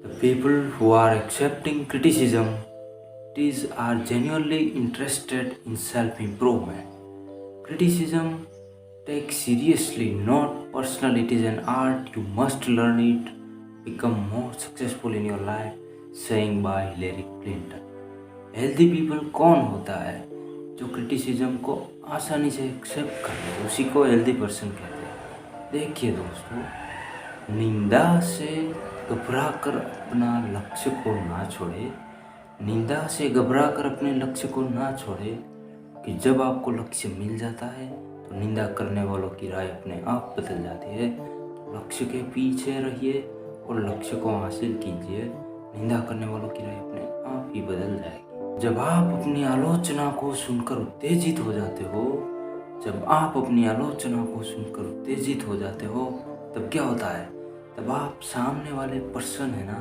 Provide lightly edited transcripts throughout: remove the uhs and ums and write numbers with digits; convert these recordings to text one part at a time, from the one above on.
The people who are accepting criticism are genuinely interested in self-improvement. Criticism take seriously, not personal. It is an art. You must learn it. Become more successful in your life. Saying by Hillary Clinton. Healthy people कौन होता है जो criticism को आसानी से accept कर ले, उसी को हेल्दी पर्सन कहते हैं। देखिए दोस्तों, निंदा से घबरा कर अपना लक्ष्य को ना छोड़े, निंदा से घबरा कर अपने लक्ष्य को ना छोड़े, कि जब आपको लक्ष्य मिल जाता है तो निंदा करने वालों की राय अपने आप बदल जाती है। लक्ष्य के पीछे रहिए और लक्ष्य को हासिल कीजिए, निंदा करने वालों की राय अपने आप ही बदल जाएगी। जब आप अपनी आलोचना को सुनकर उत्तेजित हो जाते हो, जब आप अपनी आलोचना को सुनकर उत्तेजित हो जाते हो, तब क्या होता है? तब आप सामने वाले पर्सन है ना,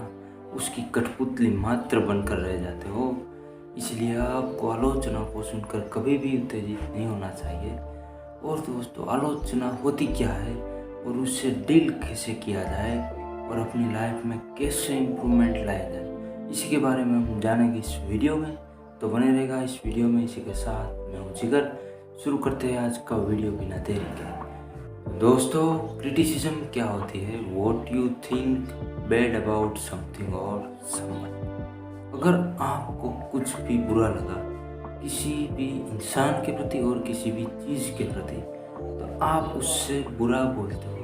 उसकी कठपुतली मात्र बनकर रह जाते हो। इसलिए आपको आलोचना को सुनकर कभी भी उत्तेजित नहीं होना चाहिए। और दोस्तों, आलोचना होती क्या है और उससे डील कैसे किया जाए और अपनी लाइफ में कैसे इम्प्रूवमेंट लाया जाए, इसी के बारे में हम जानेंगे इस वीडियो में। तो बने रहेगा इस वीडियो में। इसी के साथ मैं हूं जिगर। शुरू करते हैं आज का वीडियो बिना देरी के। दोस्तों, क्रिटिसिज्म क्या होती है? What you think bad about something और समवन। अगर आपको कुछ भी बुरा लगा किसी भी इंसान के प्रति और किसी भी चीज़ के प्रति, तो आप उससे बुरा बोलते हो,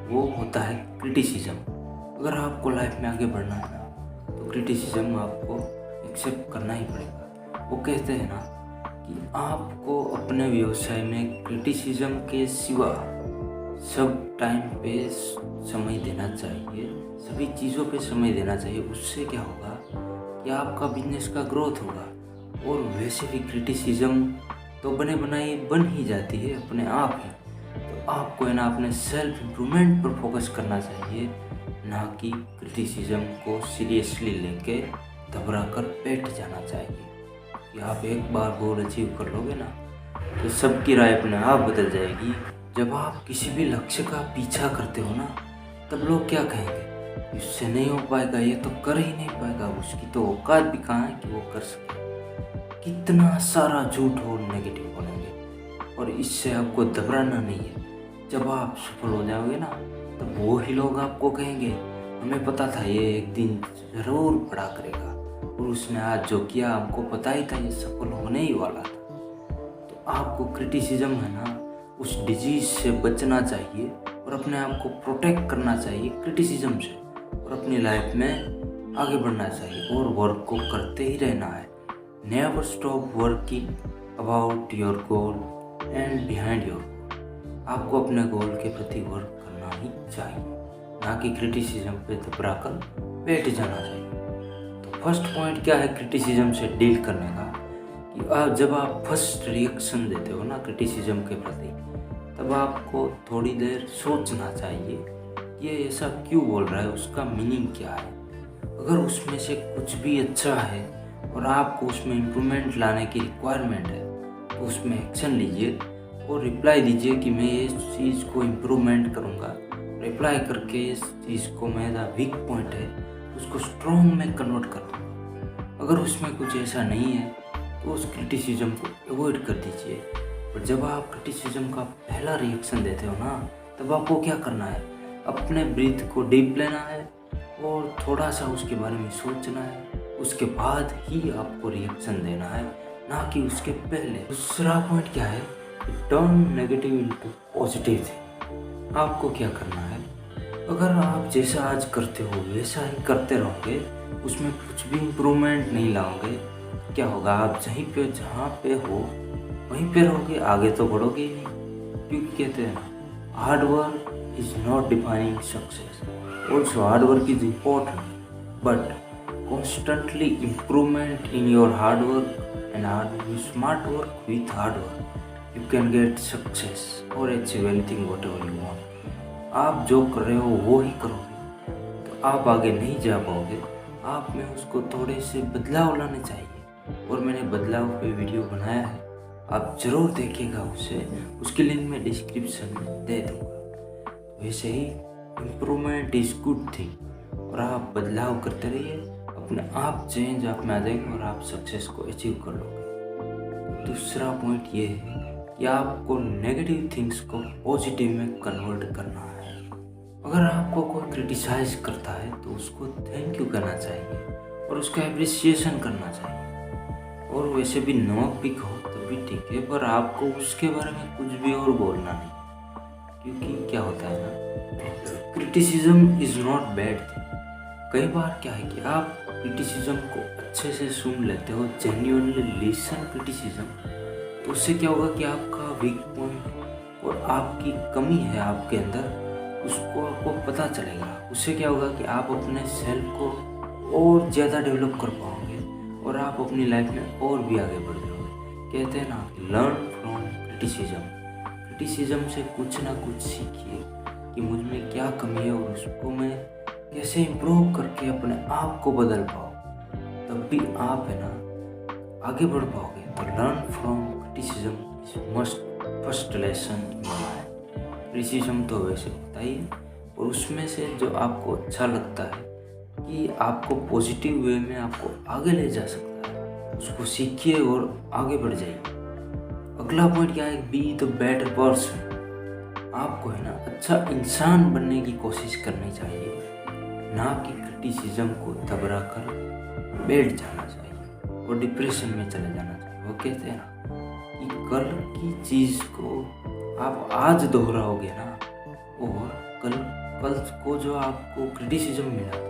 वो होता है क्रिटिसिज्म। अगर आपको लाइफ में आगे बढ़ना है ना, तो क्रिटिसिज्म आपको एक्सेप्ट करना ही पड़ेगा। वो कहते हैं ना कि आपको अपने व्यवसाय में क्रिटिसिज्म के सिवा सब टाइम पे समय देना चाहिए, सभी चीज़ों पे समय देना चाहिए। उससे क्या होगा कि आपका बिजनेस का ग्रोथ होगा। और वैसे भी क्रिटिसिज्म तो बने बनाई बन ही जाती है अपने आप ही। तो आपको है ना अपने सेल्फ इम्प्रूवमेंट पर फोकस करना चाहिए, ना कि क्रिटिसिज्म को सीरियसली लेके घबरा कर बैठ जाना चाहिए। कि आप एक बार गोल अचीव कर लोगे ना, तो सबकी राय अपने आप बदल जाएगी। जब आप किसी भी लक्ष्य का पीछा करते हो ना, तब लोग क्या कहेंगे? इससे नहीं हो पाएगा, ये तो कर ही नहीं पाएगा, उसकी तो औकात भी कहाँ है कि वो कर सके। कितना सारा झूठ और नेगेटिव बोलेंगे। और इससे आपको घबराना नहीं है। जब आप सफल हो जाओगे ना, तब वो ही लोग आपको कहेंगे, हमें पता था ये एक दिन ज़रूर बड़ा करेगा, और उसने आज जो किया हमको पता ही था ये सफल होने ही वाला था। तो आपको क्रिटिसिज्म है ना, उस डिजीज से बचना चाहिए और अपने आप को प्रोटेक्ट करना चाहिए क्रिटिसिज्म से, और अपनी लाइफ में आगे बढ़ना चाहिए और वर्क को करते ही रहना है। Never stop working about your goal and behind your goal. आपको अपने गोल के प्रति वर्क करना ही चाहिए, ना कि क्रिटिसिज्म पे घबरा कर बैठ जाना चाहिए। तो फर्स्ट पॉइंट क्या है क्रिटिसिज्म से डील करने का? कि जब आप फर्स्ट रिएक्शन देते हो ना क्रिटिसिज्म के प्रति, तब आपको थोड़ी देर सोचना चाहिए ये ऐसा क्यों बोल रहा है, उसका मीनिंग क्या है। अगर उसमें से कुछ भी अच्छा है और आपको उसमें इम्प्रूवमेंट लाने की रिक्वायरमेंट है, तो उसमें एक्शन लीजिए और रिप्लाई दीजिए कि मैं इस चीज़ को इम्प्रूवमेंट करूँगा। रिप्लाई करके इस चीज़ को मेरा वीक पॉइंट है उसको स्ट्रॉन्ग में कन्वर्ट कर दूँगा। अगर उसमें कुछ ऐसा नहीं है तो उस क्रिटिसिज्म को अवॉइड कर दीजिए। और जब आप क्रिटिसिज्म का पहला रिएक्शन देते हो ना, तब आपको क्या करना है? अपने ब्रीथ को डीप लेना है और थोड़ा सा उसके बारे में सोचना है। उसके बाद ही आपको रिएक्शन देना है, ना कि उसके पहले। दूसरा पॉइंट क्या है? Turn negative into positive thing. आपको क्या करना है? अगर आप जैसा आज करते हो वैसा ही करते रहोगे, उसमें कुछ भी इम्प्रूवमेंट नहीं लाओगे, क्या होगा? आप जहाँ पे हो वहीं पे रहोगे, आगे तो बढ़ोगे ही नहीं। क्योंकि कहते हैं ना, hard work is not defining success. Also, hard work is important, but constantly improvement in your hard work and smart work with hard work, you can get success or achieve anything whatever you want. आप जो कर रहे हो वो ही करोगे तो आप आगे नहीं जा पाओगे। आप में उसको थोड़े से बदलाव लाने चाहिए, और मैंने बदलाव पे वीडियो बनाया है, आप ज़रूर देखिएगा उसे। उसकी लिंक मैं डिस्क्रिप्शन में दे दूँगा। वैसे ही इम्प्रूवमेंट इज़ गुड थिंग, और और आप बदलाव करते रहिए, अपने आप चेंज आप में आ जाएगा और आप सक्सेस को अचीव कर लोगे। दूसरा पॉइंट ये है कि आपको नेगेटिव थिंग्स को पॉजिटिव में कन्वर्ट करना है। अगर आपको कोई क्रिटिसाइज करता है तो उसको थैंक यू कहना चाहिए और उसका एप्रिसिएशन करना चाहिए। और वैसे भी नमक भी खाओ तब भी ठीक है, पर आपको उसके बारे में कुछ भी और बोलना नहीं, क्योंकि क्या होता है ना, criticism is not bad thing. कई बार क्या है कि आप क्रिटिसिज्म को अच्छे से सुन लेते हो, जेन्युइनली लिसन क्रिटिसिज्म, तो उससे क्या होगा कि आपका वीक पॉइंट और आपकी कमी है आपके अंदर, उसको आपको पता चलेगा। उससे क्या होगा कि आप अपने सेल्फ को और ज़्यादा डेवलप कर पाओगे और आप अपनी लाइफ में और भी आगे बढ़ जाओगे। कहते हैं ना कि लर्न फ्रॉम क्रिटिसिज्म। क्रिटिसिज्म से कुछ ना कुछ सीखिए कि मुझ में क्या कमी है और उसको मैं कैसे इम्प्रूव करके अपने आप को बदल पाऊँ, तब भी आप है ना आगे बढ़ पाओगे। तो learn from criticism is must first lesson in life. Criticism तो वैसे होता ही है, और उसमें से जो आपको अच्छा लगता है कि आपको पॉजिटिव वे में आपको आगे ले जा सकता है, उसको सीखिए और आगे बढ़ जाइए। अगला पॉइंट क्या है, बी द बेटर पर्सन। आपको है ना अच्छा इंसान बनने की कोशिश करनी चाहिए, ना कि क्रिटिसिज्म को दबरा कर बैठ जाना चाहिए और डिप्रेशन में चले जाना चाहिए। वो कहते हैं ना कि कल की चीज़ को आप आज दोहराओगे ना, और कल को जो आपको क्रिटिसिज्म मिला था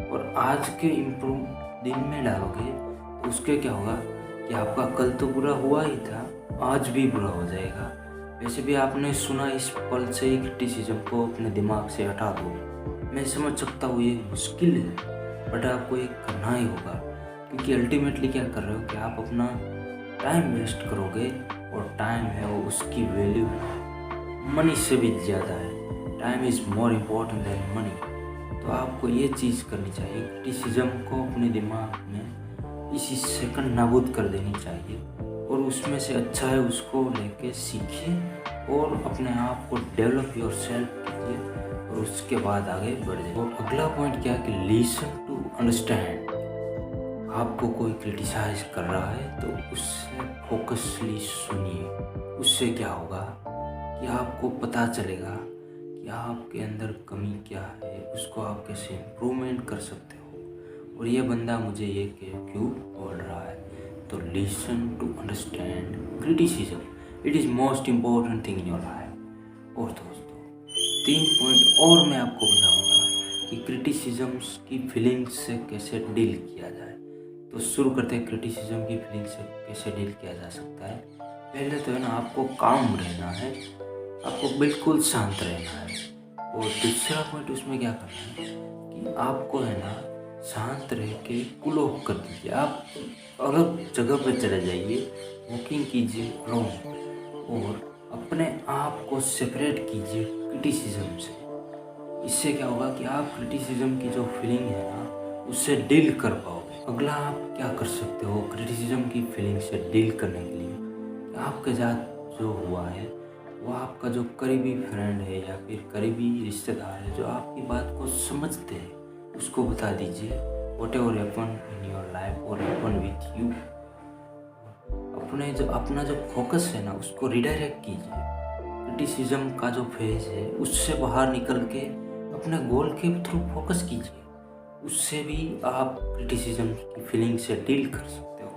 और आज के इम्प्रूव दिन में डालोगे, तो उसके क्या होगा कि आपका कल तो बुरा हुआ ही था, आज भी बुरा हो जाएगा। वैसे भी आपने सुना, इस पल से ही क्रिटिसिज्म को अपने दिमाग से हटा दो। मैं समझ सकता हूँ ये मुश्किल है, बट आपको ये करना ही होगा, क्योंकि अल्टीमेटली क्या कर रहे हो कि आप अपना टाइम वेस्ट करोगे, और टाइम है वो उसकी वैल्यू मनी से भी ज़्यादा है। Time is more important then money. तो आपको ये चीज़ करनी चाहिए, क्रिटिसिज्म को अपने दिमाग में इसी सेकंड नाबूद कर देनी चाहिए, और उसमें से अच्छा है उसको लेके सीखिए और अपने आप को डेवलप योर सेल्फ कीजिए, और उसके बाद आगे बढ़ जाइए। और अगला पॉइंट क्या है कि लिसन टू अंडरस्टैंड। आपको कोई क्रिटिसाइज कर रहा है तो उससे फोकसली सुनिए। उससे क्या होगा कि आपको पता चलेगा कि आपके अंदर कमी क्या है, उसको आप कैसे इम्प्रूवमेंट कर सकते हो, और ये बंदा मुझे ये क्यों बोल रहा है। तो listen to understand criticism, it is most important thing in your life. और दोस्तों 3 पॉइंट और मैं आपको बताऊंगा कि क्रिटिसिज्म्स की फीलिंग्स से कैसे डील किया जाए। तो शुरू करते हैं, क्रिटिसिज्म की फीलिंग से कैसे डील किया जा सकता है। पहले तो है ना आपको काम रहना है, आपको बिल्कुल शांत रहना है। और दूसरा पॉइंट उसमें क्या करना है कि आपको है ना शांत रह के कूल ऑफ कर दीजिए। आप अलग जगह पे चले जाइए, वॉकिंग कीजिए अलोन, और अपने आप को सेपरेट कीजिए क्रिटिसिज्म से। इससे क्या होगा कि आप क्रिटिसिज्म की जो फीलिंग है ना उससे डील कर पाओगे। अगला आप क्या कर सकते हो क्रिटिसिज्म की फीलिंग से डील करने के लिए, आपके साथ जो हुआ है वो आपका जो करीबी फ्रेंड है या फिर करीबी रिश्तेदार है जो आपकी बात को समझते हैं, उसको बता दीजिए whatever happen in your life और हैपन विथ यू। अपना जो फोकस है ना उसको रिडायरेक्ट कीजिए। क्रिटिसिज्म का जो फेज है उससे बाहर निकल के अपने गोल के थ्रू फोकस कीजिए, उससे भी आप क्रिटिसिज्म की फीलिंग से डील कर सकते हो।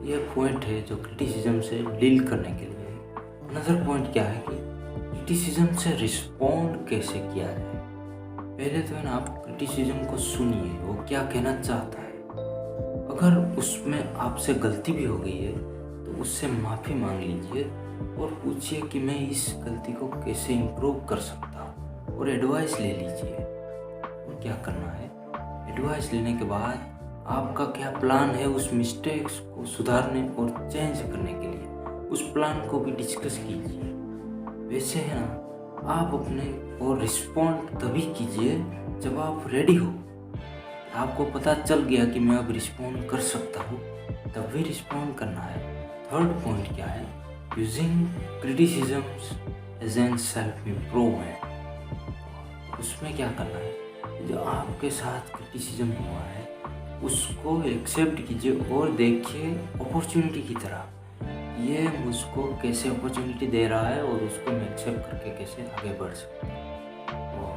ये पॉइंट है जो क्रिटिसिज्म से डील करने के लिए। अनदर पॉइंट क्या है कि क्रिटिसिज्म से रिस्पॉन्ड कैसे किया जाए। पहले तो है ना आप क्रिटिसिज्म को सुनिए, वो क्या कहना चाहता है। अगर उसमें आपसे गलती भी हो गई है तो उससे माफ़ी मांग लीजिए और पूछिए कि मैं इस गलती को कैसे इम्प्रूव कर सकता हूँ, और एडवाइस ले लीजिए। और क्या करना है, एडवाइस लेने के बाद आपका क्या प्लान है उस मिस्टेक्स को सुधारने और चेंज करने के लिए, उस प्लान को भी डिस्कस कीजिए। वैसे है ना आप अपने और रिस्पॉन्ड तभी कीजिए जब आप रेडी हो। आपको पता चल गया कि मैं अब रिस्पॉन्ड कर सकता हूँ, तभी रिस्पॉन्ड करना है। थर्ड पॉइंट क्या है, using criticism as an self improvement. उसमें क्या करना है, जो आपके साथ क्रिटिसिज्म हुआ है उसको एक्सेप्ट कीजिए और देखिए अपॉर्चुनिटी की तरह, ये मुझको कैसे अपॉर्चुनिटी दे रहा है और उसको मैं एक्सेप्ट करके कैसे आगे बढ़ सकता हूँ। और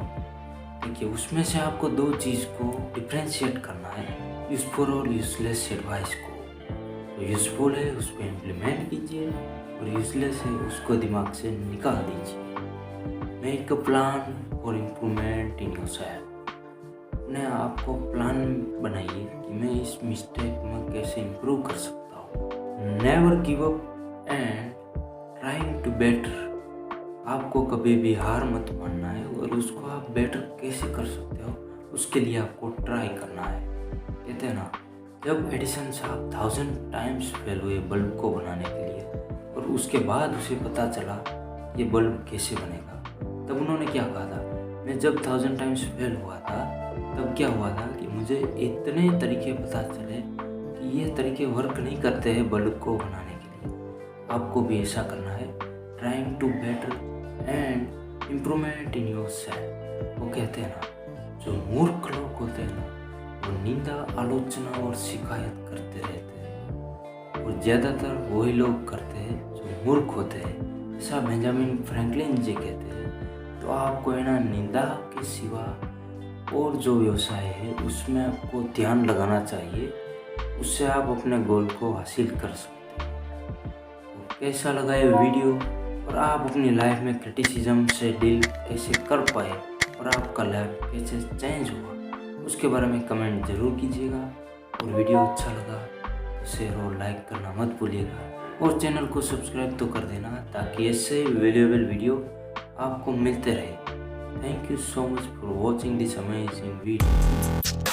देखिए उसमें से आपको दो चीज़ को डिफ्रेंशिएट करना है, यूज़फुल और यूज़लेस एडवाइस को। तो यूज़फुल है उसको इम्प्लीमेंट कीजिए और यूज़लेस है उसको दिमाग से निकाल दीजिए। Make a plan for improvement in yourself. अपने आप को प्लान बनाइए कि मैं इस मिस्टेक में कैसे इम्प्रूव कर सकता हूँ। Never give up and trying to better. आपको कभी भी हार मत मानना है और उसको आप बेटर कैसे कर सकते हो उसके लिए आपको ट्राई करना है। कहते हैं ना, जब एडिसन साहब 1000 टाइम्स फेल हुए बल्ब को बनाने के लिए और उसके बाद उसे पता चला ये बल्ब कैसे बनेगा, तब उन्होंने क्या कहा था, मैं जब 1000 टाइम्स फेल हुआ था तब क्या हुआ था कि मुझे इतने तरीके पता चले कि ये तरीके वर्क नहीं करते हैं बल्ब को बनाने के लिए। आपको भी ऐसा करना है, trying to better and improvement in yourself. वो कहते हैं ना, जो मूर्ख लोग होते हैं ना वो निंदा, आलोचना और शिकायत करते रहते हैं और ज़्यादातर वही लोग करते हैं जो मूर्ख होते हैं। ऐसा बेंजामिन फ्रैंकलिन जी कहते हैं। तो आपको है ना, निंदा के सिवा और जो व्यवसाय है उसमें आपको ध्यान लगाना चाहिए, उससे आप अपने गोल को हासिल कर सकते हैं। तो कैसा लगा ये वीडियो और आप अपनी लाइफ में क्रिटिसिज्म से डील कैसे कर पाए और आपका लाइफ कैसे चेंज हुआ उसके बारे में कमेंट ज़रूर कीजिएगा। और वीडियो अच्छा लगा तो शेयर और लाइक करना मत भूलिएगा और चैनल को सब्सक्राइब तो कर देना ताकि ऐसे वैल्यूएबल वीडियो आपको मिलते रहे। Thank you so much for watching this amazing video.